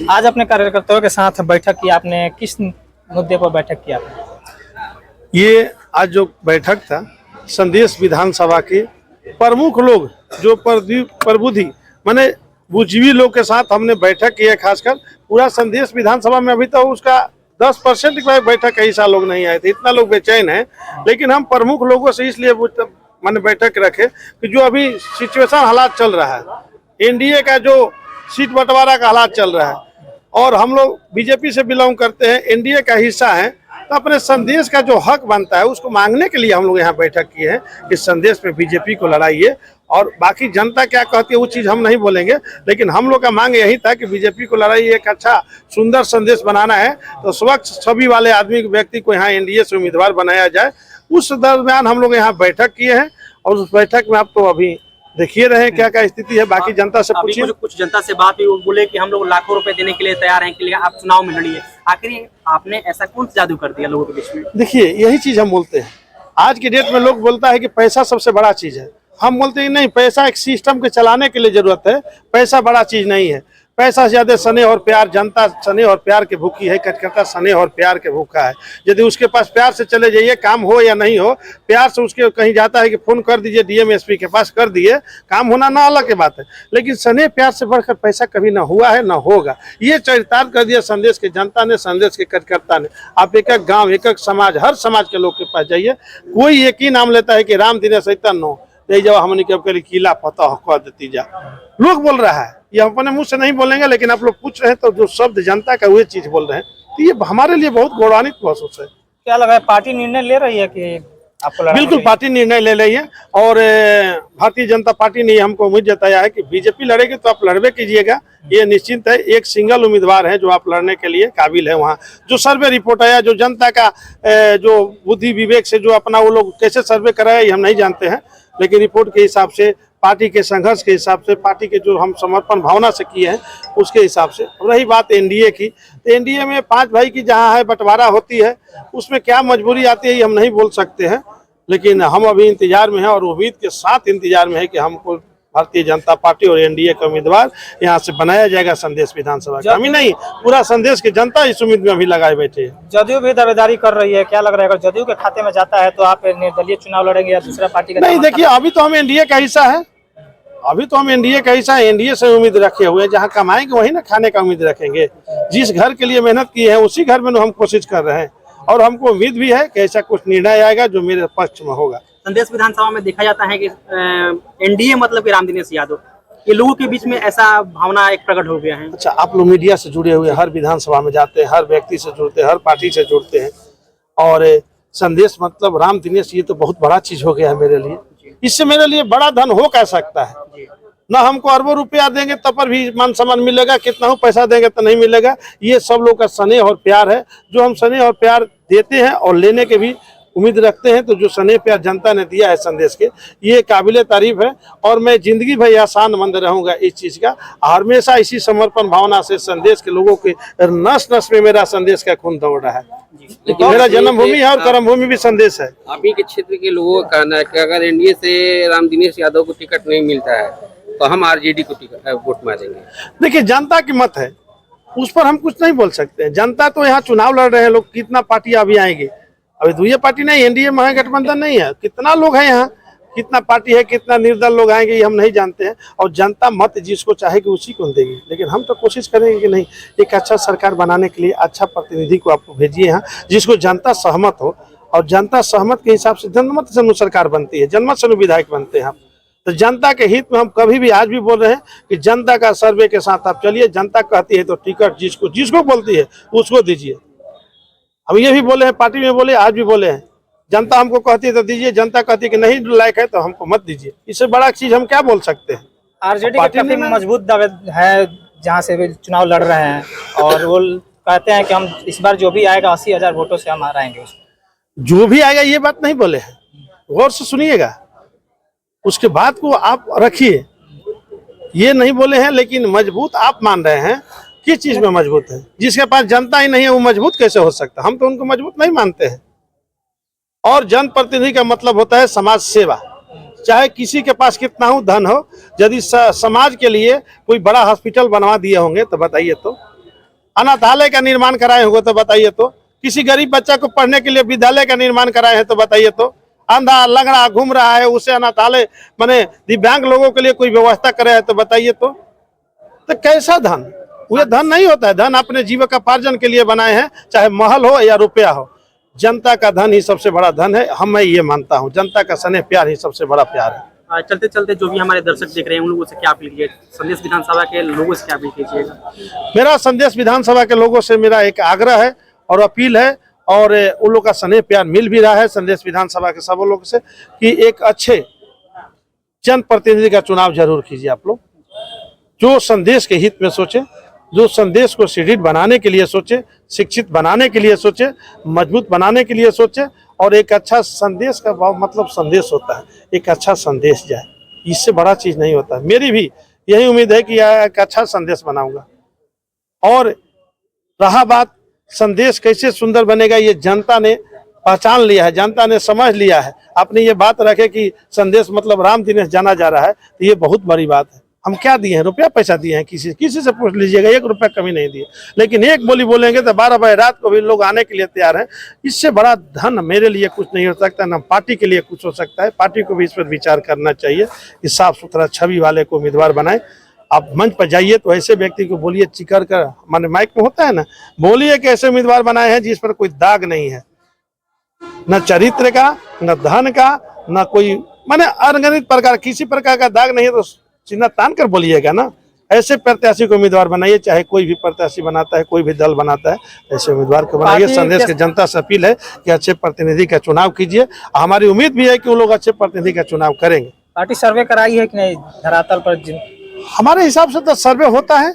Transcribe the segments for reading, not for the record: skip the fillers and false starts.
आज अपने कार्यकर्ताओं के साथ बैठक की आपने, किस मुद्दे पर बैठक की आपने? ये आज जो बैठक था, संदेश विधानसभा के प्रमुख लोग जो प्रबुद्धि माने बुद्धिजीवी लोग के साथ हमने बैठक की है। खासकर पूरा संदेश विधानसभा में अभी तो उसका 10% बैठक का हिस्सा लोग नहीं आए थे, इतना लोग बेचैन है। लेकिन हम प्रमुख लोगों से इसलिए मैंने बैठक रखे कि जो अभी सिचुएशन हालात चल रहा है, एनडीए का जो सीट बंटवारा का हालात चल रहा है, और हम लोग बीजेपी से बिलोंग करते हैं, एनडीए का हिस्सा है, तो अपने संदेश का जो हक बनता है उसको मांगने के लिए हम लोग यहाँ बैठक किए हैं। इस संदेश में बीजेपी को लड़ाइए, और बाकी जनता क्या कहती है वो चीज़ हम नहीं बोलेंगे, लेकिन हम लोग का मांग यही था कि बीजेपी को लड़ाइए, एक अच्छा सुंदर संदेश बनाना है तो स्वच्छ छवि वाले आदमी व्यक्ति को यहाँ एनडीए से उम्मीदवार बनाया जाए। उस दरमियान हम लोग यहाँ बैठक किए हैं, और उस बैठक में आप तो अभी देखिए रहे क्या क्या स्थिति है। बाकी जनता से पूछिए। कुछ जनता से बात हुई, वो बोले कि हम लोग लाखों रुपए देने के लिए तैयार हैं, के लिए आप चुनाव में लड़िए। आखिर आपने ऐसा कौन सा जादू कर दिया लोगों के बीच में? देखिए, यही चीज हम बोलते हैं। आज के डेट में लोग बोलता है कि पैसा सबसे बड़ा चीज है। हम बोलते हैं नहीं, पैसा एक सिस्टम के चलाने के लिए जरूरत है, पैसा बड़ा चीज नहीं है। पैसा से ज्यादा स्नेह और प्यार, जनता स्नेह और प्यार के भूखी है, कार्यकर्ता स्नेह और प्यार के भूखा है। यदि उसके पास प्यार से चले जाइए, काम हो या नहीं हो, प्यार से उसके कहीं जाता है कि फोन कर दीजिए डीएम एसपी के पास, कर दिए, काम होना ना अलग की बात है। लेकिन स्नेह प्यार से बढ़कर पैसा कभी ना हुआ है ना होगा। ये चरितार्थ कर दिया संदेश के जनता ने, संदेश के कार्यकर्ता ने। आप एक एक गाँव, एक एक समाज, हर समाज के लोग के पास जाइए, कोई एक ही नाम लेता है कि राम दिनेश नो जब हमने कभी किला फतह कह देती जा। लोग बोल रहा है, ये अपने मुंह से नहीं बोलेंगे, लेकिन आप लोग पूछ रहे हैं तो जो शब्द जनता का वही चीज बोल रहे हैं, तो ये हमारे लिए बहुत गौरवान्वित महसूस है। क्या लगा है, पार्टी निर्णय ले रही है कि आपको? बिल्कुल पार्टी निर्णय ले रही है, और भारतीय जनता पार्टी ने हमको उम्मीद जताया है कि बीजेपी लड़ेगी तो आप लड़बे कीजिएगा, ये निश्चिंत है। एक सिंगल उम्मीदवार है जो आप लड़ने के लिए काबिल है। वहाँ जो सर्वे रिपोर्ट आया, जो जनता का जो बुद्धि विवेक से जो अपना वो लोग कैसे सर्वे कराया ये हम नहीं जानते हैं, लेकिन रिपोर्ट के हिसाब से, पार्टी के संघर्ष के हिसाब से, पार्टी के जो हम समर्पण भावना से किए हैं उसके हिसाब से। रही बात एनडीए की, तो एनडीए में 5 भाई की जहां है बंटवारा होती है, उसमें क्या मजबूरी आती है ये हम नहीं बोल सकते हैं। लेकिन हम अभी इंतजार में हैं, और उम्मीद के साथ इंतजार में है कि हमको भारतीय जनता पार्टी और एनडीए का उम्मीदवार यहाँ से बनाया जाएगा संदेश विधानसभा का। हमें नहीं, पूरा संदेश की जनता इस उम्मीद में अभी लगाए बैठे है। जदयू भी दावेदारी कर रही है, क्या लग रहा है अगर जदयू के खाते में जाता है तो आप निर्दलीय चुनाव लड़ेंगे या दूसरा पार्टी का? नहीं, देखिए अभी तो हम एनडीए का हिस्सा है, अभी तो हम एनडीए का हिस्सा है, एनडीए से उम्मीद रखे हुए हैं। जहाँ कमाएंगे वही ना खाने का उम्मीद रखेंगे। जिस घर के लिए मेहनत की है उसी घर में हम कोशिश कर रहे हैं, और हमको उम्मीद भी है कि ऐसा कुछ निर्णय आएगा जो मेरे पक्ष में होगा। संदेश विधानसभा में देखा जाता है कि एनडीए मतलब कि राम दिनेश यादव, ये लोगों के बीच में ऐसा भावना एक प्रकट हो गया है। अच्छा, आप लोग मीडिया से जुड़े हुए, हर विधानसभा में जाते हैं, हर व्यक्ति से जुड़ते हैं, हर पार्टी से जुड़ते हैं, और संदेश मतलब राम दिनेश, ये तो बहुत बड़ा चीज हो गया है मेरे लिए। इससे मेरे लिए बड़ा धन हो कह सकता है ना। हमको अरबों रुपया देंगे तब पर भी मान सम्मान मिलेगा, कितना हो पैसा देंगे तो नहीं मिलेगा। ये सब लोग का स्नेह और प्यार है, जो हम स्नेह और प्यार देते हैं और लेने के भी उम्मीद रखते हैं। तो जो स्नेह प्यार जनता ने दिया है संदेश के, ये काबिले तारीफ है, और मैं जिंदगी भर आसानमंद रहूंगा इस चीज का। हमेशा इसी समर्पण भावना से संदेश के लोगों के नस नस में मेरा संदेश का खून दौड़ रहा है। लेकिन मेरा जन्मभूमि है और कर्मभूमि भी संदेश है। आप ही के क्षेत्र के लोगों का कहना है कि अगर एनडीए से राम दिनेश यादव को टिकट नहीं मिलता है तो हम आरजेडी को वोट मारेंगे। देखिए, जनता की मत है, उस पर हम कुछ नहीं बोल सकते हैं। जनता तो यहाँ चुनाव लड़ रहे हैं लोग, कितना पार्टी अभी आएंगे, अभी दुनिया पार्टी नहीं, एनडीए महागठबंधन नहीं है, कितना लोग हैं यहाँ, कितना पार्टी है, कितना निर्दल लोग आएंगे ये हम नहीं जानते हैं। और जनता मत जिसको चाहेगी उसी को देगी। लेकिन हम तो कोशिश करेंगे कि नहीं, एक अच्छा सरकार बनाने के लिए अच्छा प्रतिनिधि को आपको भेजिए यहाँ, जिसको जनता सहमत हो, और जनता सहमत के हिसाब से जनमत से सरकार बनती है, जनमत से विधायक बनते हैं हम। तो जनता के हित में हम कभी भी आज भी बोल रहे हैं कि जनता का सर्वे के साथ आप चलिए। जनता कहती है तो टिकट जिसको बोलती है उसको दीजिए। हम ये भी बोले हैं, पार्टी में बोले, आज भी बोले हैं, जनता हमको कहती है तो दीजिए, जनता कहती है कि नहीं लायक है तो हमको मत दीजिए। इससे बड़ा चीज हम क्या बोल सकते हैं। आरजेडी का काफी मजबूत दावे है जहाँ से भी चुनाव लड़ रहे हैं, और वो कहते हैं कि हम इस बार जो भी आएगा 80,000 वोटों से हम हराएंगे। जो भी आएगा ये बात नहीं बोले हैं, गौर से सुनिएगा, उसके बाद को आप रखिए। ये नहीं बोले हैं, लेकिन मजबूत आप मान रहे हैं। किस चीज में मजबूत है? जिसके पास जनता ही नहीं है वो मजबूत कैसे हो सकता? हम तो उनको मजबूत नहीं मानते हैं। और जनप्रतिनिधि का मतलब होता है समाज सेवा। चाहे किसी के पास कितना हो धन हो, यदि समाज के लिए कोई बड़ा हॉस्पिटल बनवा दिए होंगे तो बताइए, तो अनाथालय का निर्माण कराए होंगे तो बताइए तो, किसी गरीब बच्चा को पढ़ने के लिए विद्यालय का निर्माण कराए हैं तो बताइए तो, अंधा लंगड़ा घूम रहा है उसे अनाथालय माने दिव्यांग लोगों के लिए कोई व्यवस्था करे है तो बताइए तो कैसा धन? वो धन नहीं होता है, धन अपने जीविकोपार्जन के लिए बनाए हैं, चाहे महल हो या रुपया हो। जनता का धन ही सबसे बड़ा धन है, मैं ये मानता हूँ। जनता का स्नेह प्यार ही सबसे बड़ा प्यार है। चलते चलते जो भी हमारे दर्शक देख रहे हैं उन लोगों से क्या अपील कीजिए, संदेश विधानसभा के लोगों से क्या अपील कीजिएगा? मेरा संदेश विधानसभा के लोगों से मेरा एक आग्रह है और अपील है, और उन लोग का स्नेह प्यार मिल भी रहा है संदेश विधानसभा के सब लोग से, कि एक अच्छे जनप्रतिनिधि का चुनाव जरूर कीजिए आप लोग, जो संदेश के हित में सोचे, जो संदेश को सुदृढ़ बनाने के लिए सोचे, शिक्षित बनाने के लिए सोचे, मजबूत बनाने के लिए सोचे, और एक अच्छा संदेश का मतलब संदेश होता है, एक अच्छा संदेश जाए, इससे बड़ा चीज नहीं होता। मेरी भी यही उम्मीद है कि एक अच्छा संदेश बनाऊंगा। और रहा बात संदेश कैसे सुंदर बनेगा, ये जनता ने पहचान लिया है, जनता ने समझ लिया है। आपने ये बात रखे कि संदेश मतलब राम दिनेश जाना जा रहा है, तो ये बहुत बड़ी बात है। हम क्या दिए हैं? रुपया पैसा दिए हैं? किसी से पूछ लीजिएगा, 1 रुपया कमी नहीं दिए, लेकिन एक बोली बोलेंगे तो 12 बजे रात को भी लोग आने के लिए तैयार हैं। इससे बड़ा धन मेरे लिए कुछ नहीं हो सकता, ना पार्टी के लिए कुछ हो सकता है। पार्टी को भी इस पर विचार करना चाहिए कि साफ सुथरा छवि वाले को उम्मीदवार बनाए। आप मंच पर जाइए तो ऐसे व्यक्ति को बोलिए, चिकर कर माने माइक में होता है ना, बोलिए कि ऐसे उम्मीदवार बनाए हैं जिस पर कोई दाग नहीं है, न चरित्र का, न धन का, न कोई माने अनगणित प्रकार किसी प्रकार का दाग नहीं है, तो चिन्ह तान कर बोलिएगा ना। ऐसे प्रत्याशी को उम्मीदवार बनाइए, चाहे कोई भी प्रत्याशी बनाता है, कोई भी दल बनाता है, ऐसे उम्मीदवार को बनाइए। संदेश की जनता से अपील है कि अच्छे प्रतिनिधि का चुनाव कीजिए। हमारी उम्मीद भी है कि वो लोग अच्छे प्रतिनिधि का चुनाव करेंगे। पार्टी सर्वे कराई है कि नहीं धरातल पर? हमारे हिसाब से तो सर्वे होता है,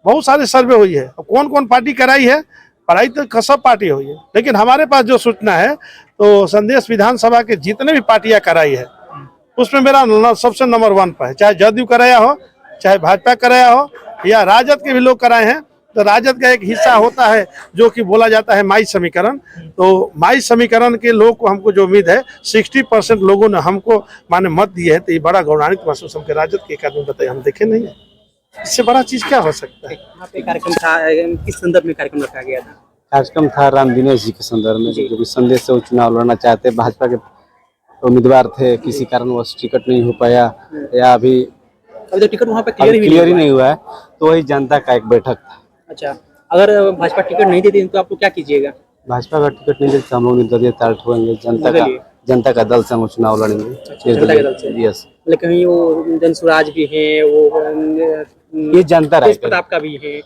बहुत सारी सर्वे हुई है। कौन कौन पार्टी कराई है, पढ़ाई तो सब पार्टी हुई है, लेकिन हमारे पास जो सूचना है तो संदेश विधानसभा के जितने भी पार्टियां कराई है उसमें मेरा सबसे नंबर 1 पर है। चाहे जदयू कराया हो, चाहे भाजपा कराया हो, या राजद के भी लोग कराए हैं, तो राजद का एक हिस्सा होता है जो कि बोला जाता है माई समीकरण। तो माई समीकरण के लोग को हमको जो उम्मीद है, 60% लोगों ने हमको माने मत दिए है, तो ये बड़ा गौरवान्वित महसूस हमके राजद के एक आदमी बताइए, हम देखे नहीं है, इससे बड़ा चीज क्या हो सकता है। यहाँ पे कार्यक्रम था, किस संदर्भ में कार्यक्रम रखा गया था? कार्यक्रम था राम दिनेश जी के संदर्भ में, जो कि संदेश से वो चुनाव लड़ना चाहते, भाजपा के उम्मीदवार थे, किसी कारणवश टिकट नहीं हो पाया, या अभी तो टिकट वहाँ पे क्लियर ही नहीं हुआ है, तो वही जनता का एक बैठक था। अच्छा, अगर भाजपा टिकट नहीं देती तो आप लोग क्या कीजिएगा? भाजपा का टिकट नहीं देते तो हम लोग निर्दलीय ताल ठोकेंगे, जनता का दल से हम चुनाव लड़ेंगे। जनता के दल से? यस। लेकिन वो जनसुराज भी है, वो ये जनता प्रताप का भी है,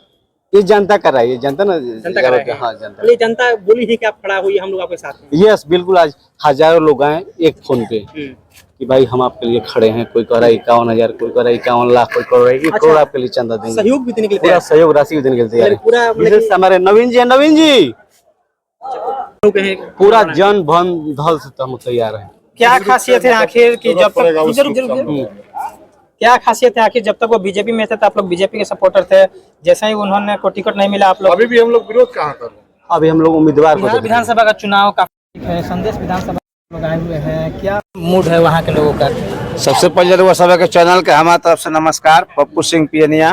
ये जनता कर रहा है, ये जनता ना, जनता कर रहा है। हाँ, जनता। ये जनता बोली है कि आप खड़ा होइए, हम लोग आपके साथ हैं। यस, बिल्कुल। आज हजारों लोग आए एक फोन पे कि भाई हम आपके लिए खड़े हैं। कोई कह रहा है 51,000, कोई कह रहा है 51 लाख, कोई कह रहा है 1 करोड़ आपके लिए चंदा देंगे। सहयोग भी देने के लिए, पूरा सहयोग राशि भी देने के लिए तैयार है। पूरा विशेष हमारे नवीन जी, पूरा जन धन धल से हम तैयार है। क्या खासियत है आखिर कि जब तक क्या खासियत है आखिर जब तक वो बीजेपी में थे तो आप लोग बीजेपी के सपोर्टर थे, जैसे ही उन्होंने को टिकट नहीं मिला आप लोग अभी भी हम लोग विरोध कहाँ कर रहे हैं? अभी हम लोग उम्मीदवार को विधानसभा का चुनाव काफी है, संदेश विधानसभा लोग आए हुए हैं, क्या मूड है वहाँ के लोगों का? सबसे पहले वो सभा के चैनल के हमारे तरफ से नमस्कार। पप्पू सिंह पियनिया,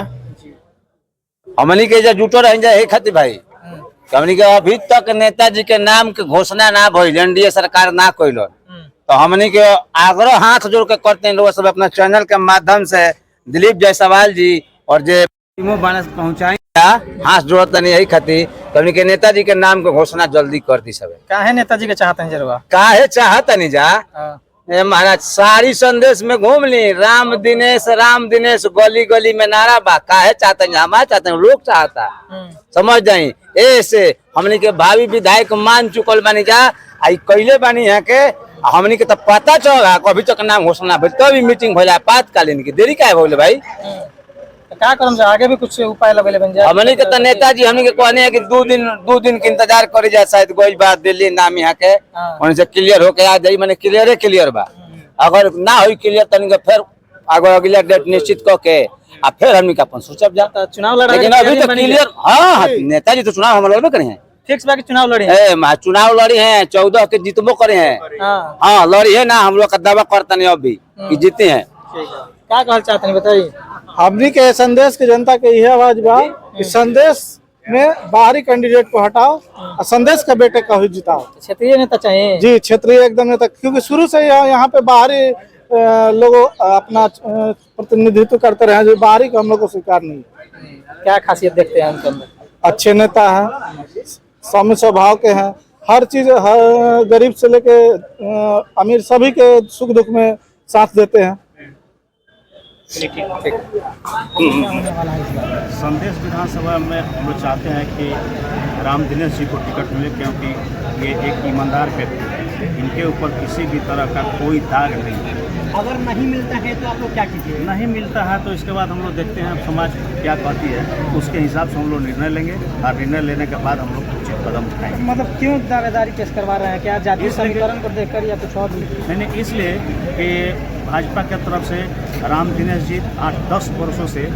हमनी के जो जुटो रह जाए खातिर भाई, हमनी के अभी तक नेताजी के नाम के घोषणा ना भइल, एनडीए सरकार ना कइल, तो हमनी के आग्रह हाथ जोड़ के करते हैं लोग सब अपना चैनल के माध्यम से दिलीप जायसवाल जी और जे पहुँचाएंगे हाथ जोड़ते नहीं यही खातिर, तो हमनी के नेताजी के नाम के घोषणा जल्दी कर दी सब। काहे नेताजी के चाहते हैं जरूर? काहे चाहता नहीं जा महाराज, सारी संदेश में घूम ली, राम दिनेश गली गली में नारा बा। काहे चाहते हैं? हमारे चाहते हैं, लोग चाहता, समझ जाई। ऐसे हमनी के भावी विधायक मान चुकल बानी जा, आई कैले बानी यहाँ के, हमनी के तो पता चला अभी तक नाम घोषणा भइल, तभी मीटिंग भइल आपातकालीन की, देरी काहे भइल भाई? क्या करम जा आगे भी कुछ उपाय लगेले बन जाए। हमनी के तो नेताजी हमनी के कहने है कि 2 दिन के इंतजार करे जा, शायद कोई बात दिल्ली नाम यहाँ के वहीं से क्लियर होके आ जाई, मैंने क्लियर बा। अगर ना हुई क्लियर तनी के फिर आगे अगला डेट निश्चित करके आ फिर हमनी के अपन सोचब जा चुनाव लड़ा, लेकिन अभी तो क्लियर। हाँ, नेताजी तो चुनाव हम लड़बे करे हैं, फिक्स बाकी चुनाव लड़ी है, चुनाव लड़ी है, 14 के जीतबो करे हैं। हाँ लड़ी है ना, हम लोग का दावा करता नहीं अभी कि जीते हैं। क्या कहना चाहते हैं बताइए? हमनी के संदेश के जनता के यह आवाज बा कि संदेश में बाहरी कैंडिडेट को हटाओ और संदेश के बेटे का ही जिताओ। क्षेत्रीय नेता चाहिए जी, क्षेत्रीय एकदम नेता, क्योंकि शुरू से यहाँ पे बाहरी लोग अपना प्रतिनिधित्व करते रहे, जो बाहरी को हम लोग को स्वीकार नहीं है। क्या खासियत देखते हैं उनके अंदर? अच्छे नेता हैं, सौम्य स्वभाव के हैं, हर चीज, हर गरीब से लेके अमीर सभी के सुख दुख में साथ देते हैं। संदेश विधानसभा में हम लोग चाहते हैं कि राम दिनेश जी को टिकट मिले, क्योंकि ये एक ईमानदार व्यक्ति है, इनके ऊपर किसी भी तरह का कोई दाग नहीं है। अगर नहीं मिलता है तो आप लोग क्या कीजिए? नहीं मिलता है तो इसके बाद हम लोग देखते हैं समाज क्या कहती है, उसके हिसाब से हम लोग निर्णय लेंगे और निर्णय लेने के बाद हम लोग उचित कदम उठाएंगे। मतलब क्यों दावेदारी पेश करवा रहे हैं? क्या जातीय समीकरण को देखकर या कुछ और भी? नहीं, इसलिए कि भाजपा की तरफ से राम दिनेश जी 8-10 वर्षों से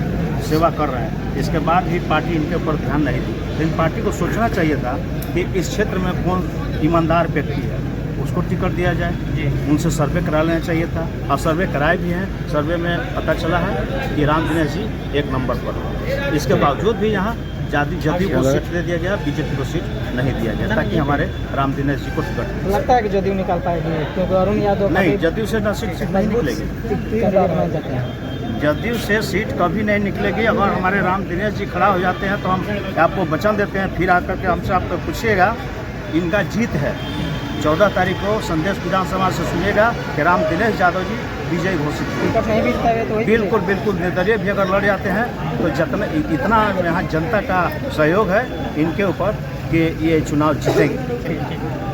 सेवा कर रहे हैं, इसके बाद भी पार्टी इनके ऊपर ध्यान नहीं दी। लेकिन पार्टी को सोचना चाहिए था कि इस क्षेत्र में कौन ईमानदार व्यक्ति है, उसको टिकट दिया जाए। उनसे सर्वे करा लेना चाहिए था, और सर्वे कराए भी हैं। सर्वे में पता चला है कि राम दिनेश जी 1 नंबर पर। इसके बावजूद भी यहाँ जदयू को सीट दे दिया गया, बीजेपी को सीट नहीं दिया गया, ताकि हमारे राम दिनेश जी को टिकट। लगता है कि जदयू निकाल पाएगी, क्योंकि अरुण यादव नहीं, जदयू से न सीट नहीं निकलेगी। जदयू से सीट कभी नहीं निकलेगी। अगर हमारे राम दिनेश जी खड़ा हो जाते हैं तो हम आपको वचन देते हैं, फिर आकर के हमसे आप पूछिएगा, इनका जीत है। 14 तारीख को संदेश विधानसभा से सुनिएगा कि राम दिनेश यादव जी विजयी घोषित टिकट नहीं मिलता है तो बिल्कुल बिल्कुल निर्दलीय भी अगर लड़ जाते हैं तो इतना यहाँ जनता का सहयोग है इनके ऊपर कि ये चुनाव जीतेंगे।